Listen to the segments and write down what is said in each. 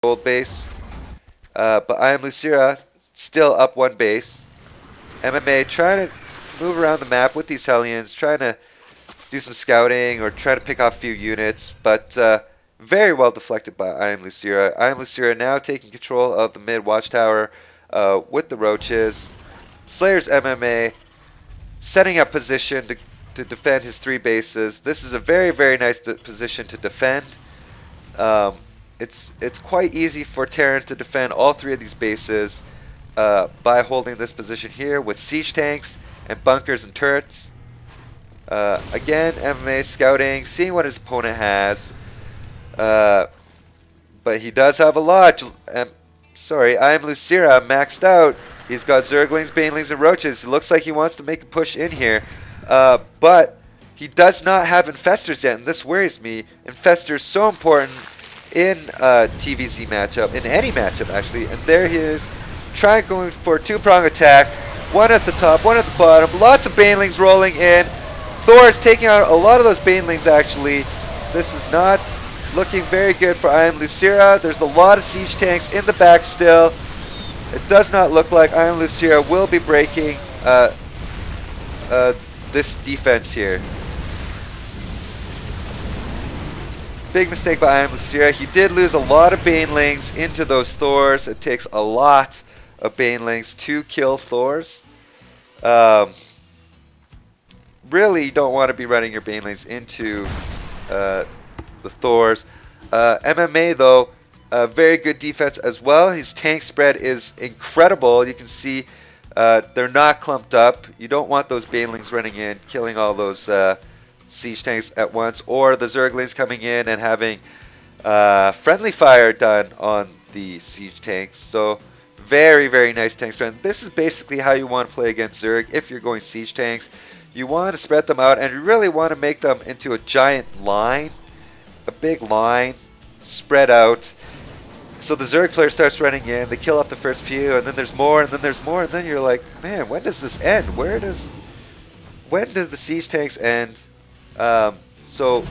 gold base. But I Am Losira still up 1 base. MMA trying to move around the map with these Hellions, trying to do some scouting or try to pick off a few units, but very well deflected by I Am Losira. I Am Losira now taking control of the mid watchtower with the roaches. Slayer's MMA setting up position to defend his 3 bases. This is a very, very nice position to defend. It's quite easy for Terran to defend all 3 of these bases by holding this position here with siege tanks and bunkers and turrets. Again, MMA scouting, seeing what his opponent has. But he does have a lot. Sorry, I Am Losira maxed out. He's got Zerglings, Banelings, and Roaches. It looks like he wants to make a push in here. But he does not have Infestors yet, and this worries me. Infestors so important in a TVZ matchup, in any matchup actually. And there he is, going for a 2-prong attack. 1 at the top, 1 at the bottom. Lots of Banelings rolling in. Thor's taking out a lot of those Banelings actually. This is not looking very good for I Am Losira. There's a lot of siege tanks in the back still. It does not look like I Am Losira will be breaking this defense here. Big mistake by I Am Losira. He did lose a lot of Banelings into those Thors. It takes a lot of Banelings to kill Thors. Really, you don't want to be running your Banelings into the Thors. MMA though, very good defense as well. His tank spread is incredible. You can see they're not clumped up. You don't want those Banelings running in, killing all those siege tanks at once, or the Zerglings coming in and having friendly fire done on the siege tanks. So very, very nice tank spread. This is basically how you want to play against Zerg if you're going siege tanks. You want to spread them out, and you really want to make them into a giant line, a big line, spread out. So the Zerg player starts running in, they kill off the first few, and then there's more, and then there's more, and then you're like, man, when does this end? When do the siege tanks end? So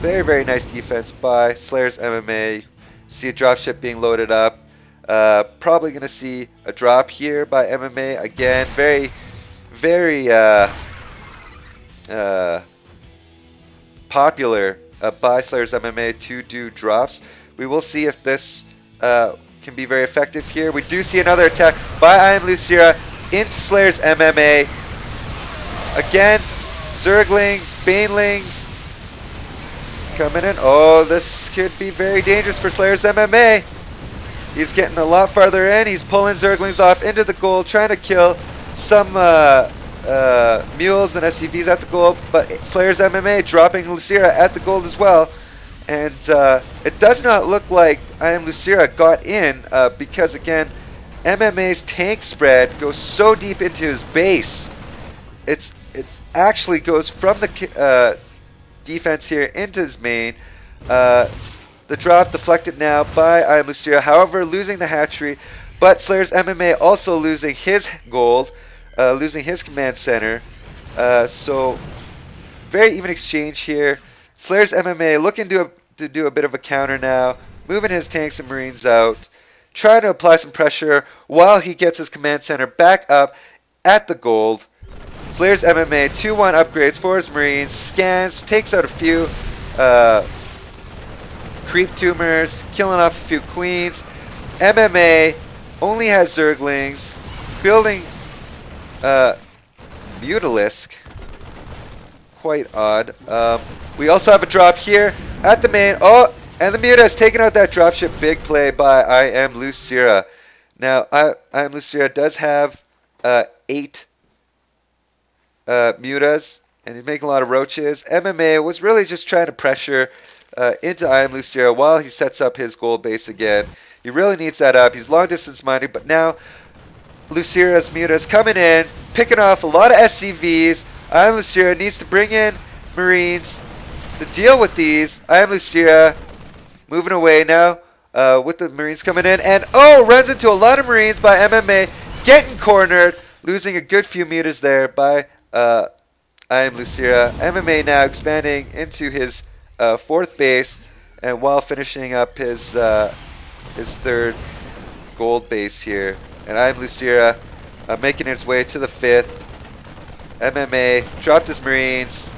very, very nice defense by Slayer's MMA. See a dropship being loaded up. Probably going to see a drop here by MMA again. Very, very popular by Slayer's MMA to do drops. We will see if this can be very effective here. We do see another attack by I Am Losira into Slayer's MMA. Again, Zerglings, Banelings coming in. Oh, this could be very dangerous for Slayer's MMA. He's getting a lot farther in. He's pulling Zerglings off into the gold, trying to kill some mules and SCVs at the gold, but Slayer's MMA dropping Losira at the gold as well. And it does not look like I Am Losira got in because, again, MMA's tank spread goes so deep into his base. It's actually goes from the defense here into his main. The drop deflected now by I Am Losira, however, losing the hatchery, but Slayer's MMA also losing his gold, losing his command center. So very even exchange here. Slayer's MMA looking to do a bit of a counter now, moving his tanks and marines out, trying to apply some pressure while he gets his command center back up at the gold. Slayer's MMA 2-1 upgrades for his marines, scans, takes out a few creep tumors, killing off a few queens. MMA only has Zerglings, building Mutalisk. Quite odd. We also have a drop here at the main. Oh, and the Muta has taken out that dropship. Big play by I Am Losira. Now, I Am Losira does have 8 Mutas, and he's making a lot of roaches. MMA was really just trying to pressure into I Am Losira while he sets up his gold base again. He really needs that up. He's long distance minded, but now Losira's Mutas coming in, picking off a lot of SCVs. I Am Losira needs to bring in Marines to deal with these. I Am Losira moving away now with the Marines coming in, and oh, runs into a lot of Marines by MMA, getting cornered, losing a good few Mutas there by I Am Losira. MMA now expanding into his 4th base, and while finishing up his his third gold base here. And I Am Losira making its way to the 5th. MMA dropped his Marines.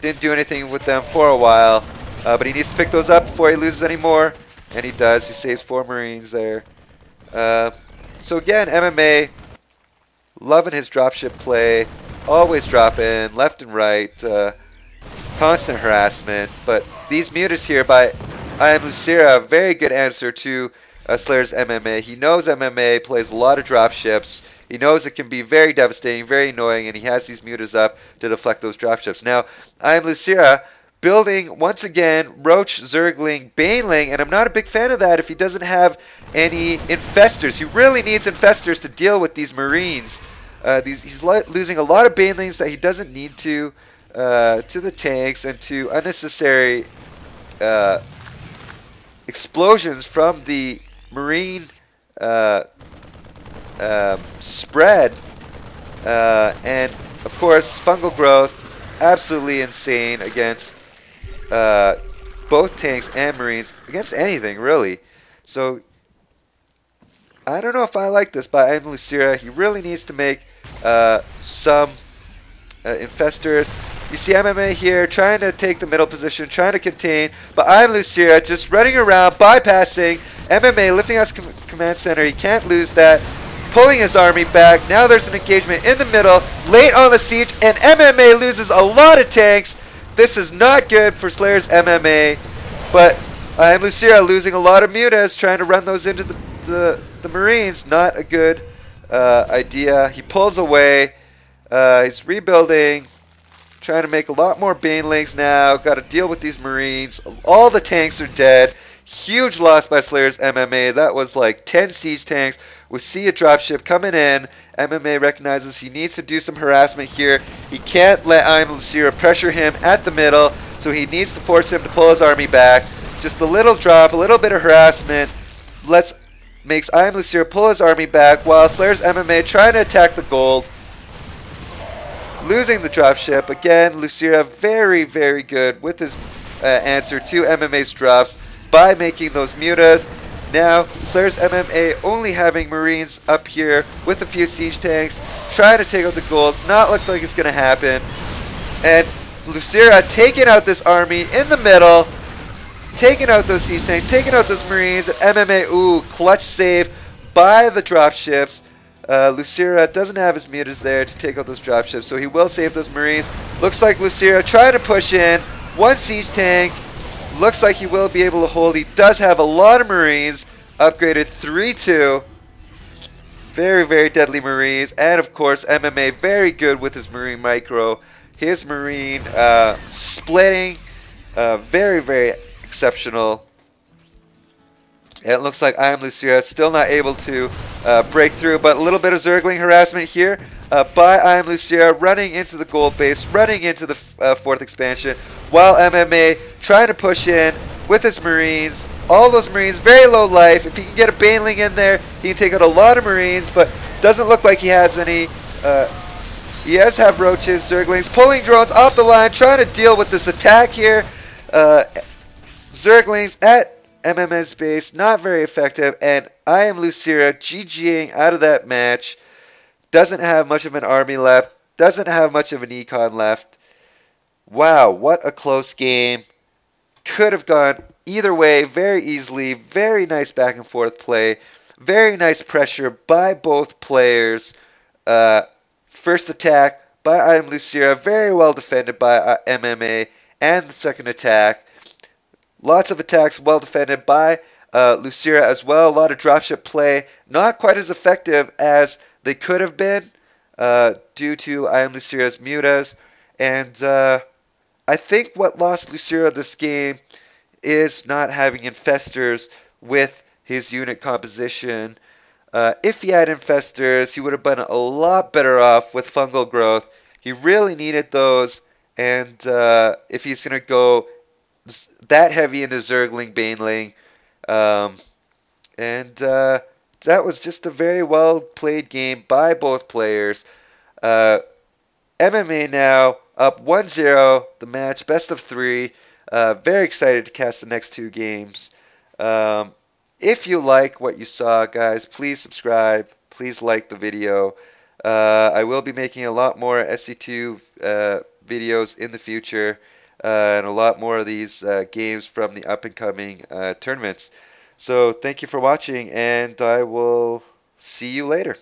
Didn't do anything with them for a while. But he needs to pick those up before he loses any more. And he does. He saves 4 Marines there. So again, MMA, loving his dropship play. Always dropping left and right. Constant harassment. But these mutas here by I Am Losira, very good answer to Slayer's MMA. He knows MMA plays a lot of dropships. He knows it can be very devastating, very annoying, and he has these mutas up to deflect those dropships. Now, I Am Losira building, once again, Roach, Zergling, Baneling, and I'm not a big fan of that if he doesn't have any Infestors. He really needs Infestors to deal with these Marines. He's losing a lot of Banelings that he doesn't need to the tanks and to unnecessary explosions from the Marine spread. And, of course, fungal growth, absolutely insane against both tanks and Marines, against anything, really. So, I don't know if I like this by I Am Losira. He really needs to make some Infestors. You see MMA here trying to take the middle position, trying to contain, but I Am Losira just running around, bypassing MMA, lifting us command center. He can't lose that. Pulling his army back. Now there's an engagement in the middle, late on the siege, and MMA loses a lot of tanks. This is not good for Slayer's MMA, but I Am Losira losing a lot of mutas, trying to run those into the Marines. Not a good idea. He pulls away. He's rebuilding. Trying to make a lot more Banelings now. Got to deal with these Marines. All the tanks are dead. Huge loss by Slayer's MMA. That was like 10 siege tanks. We see a dropship coming in. MMA recognizes he needs to do some harassment here. He can't let I Am Losira pressure him at the middle. So he needs to force him to pull his army back. Just a little drop, a little bit of harassment. Makes I Am Losira pull his army back while Slayer's MMA trying to attack the gold. Losing the dropship. Again, Losira very, very good with his answer to MMA's drops by making those mutas. Now, Slayer's MMA only having Marines up here with a few siege tanks, trying to take out the gold. It's not look like it's going to happen. And Losira taking out this army in the middle, taking out those siege tanks, taking out those Marines. And MMA, ooh, clutch save by the dropships. Losira doesn't have his mutas there to take out those dropships, so he will save those Marines. Looks like Losira trying to push in. One siege tank. Looks like he will be able to hold. He does have a lot of Marines. Upgraded 3-2. Very, very deadly Marines. And, of course, MMA very good with his Marine micro. His Marine splitting. Very, very exceptional. And it looks like I Am Losira still not able to break through, but a little bit of Zergling harassment here by I Am Losira, running into the gold base, running into the 4th expansion, while MMA trying to push in with his Marines. All those Marines, very low life. If he can get a Baneling in there, he can take out a lot of Marines, but doesn't look like he has any. He does have Roaches, Zerglings, pulling drones off the line, trying to deal with this attack here. Zerglings at MMA's base, not very effective, and I Am Losira GGing out of that match. Doesn't have much of an army left, doesn't have much of an econ left. Wow, what a close game. Could have gone either way very easily. Very nice back and forth play. Very nice pressure by both players. First attack by I Am Losira, very well defended by MMA, and the second attack. Lots of attacks well defended by Losira as well. A lot of dropship play. Not quite as effective as they could have been due to I Am Losira's mutas. And I think what lost Losira this game is not having Infestors with his unit composition. If he had Infestors, he would have been a lot better off with fungal growth. He really needed those. And if he's going to go that heavy into Zergling, Baneling. That was just a very well played game by both players. MMA now up 1-0 the match, best of 3. Very excited to cast the next 2 games. If you like what you saw, guys, please subscribe. Please like the video. I will be making a lot more SC2 videos in the future, and a lot more of these games from the up-and-coming tournaments. So thank you for watching, and I will see you later.